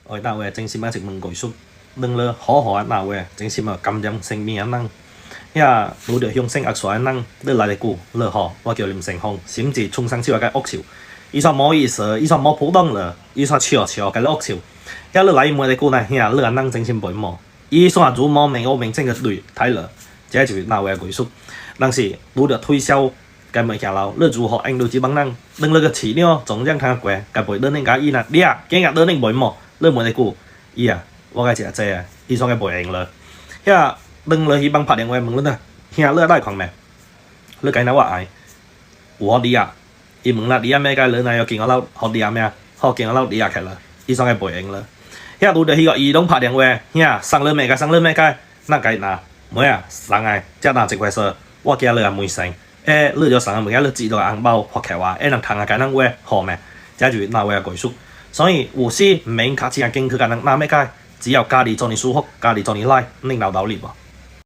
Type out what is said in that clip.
我那位真心一直問佢叔，能了好好那位真心啊感染性命能，呀攞着向性惡衰能，你來嚟顧，了好，我叫林成雄，甚至衝上超個惡潮，伊說冇意思，伊說冇普通了，伊說笑個惡潮，呀你來冇嚟顧呢，呀你能真心背冇，伊說如冇明我明正嘅對睇了，這就那位佢叔，當時攞着推銷。cái mấy nhà lão lỡ dù họ anh đồ chỉ bằng năng đừng lỡ cái chỉ nhau giống như thằng quẻ cái buổi đơn nên cái y là đi à cái ngã đơn nên buổi mò lỡ buổi này cụ y à tôi cái chỉ chơi à y xong cái buổi anh lỡ ya đừng lỡ hi bằng phát điện ngoài mừng luôn à ya lỡ đại khoảng mẹ lỡ cái nào ai của đi à y mừng là đi à mấy cái lỡ này kiện lão họ đi à mẹ họ kiện lão đi à cái lỡ y xong cái buổi anh lỡ ya tôi để hi gọi y đông phát điện ngoài ya sang lỡ mấy cái那cái nào mới à sang ai chắc là chỉ quay sơ tôi kia lỡ mùi xanh你咗成日你知道紅包學劇話，能談下緊能會學咩？接住那位舉叔，所以有時唔明卡錢經佢緊能拿咩解，只有家裡做你舒服，家裡做你來，你鬧到你喎。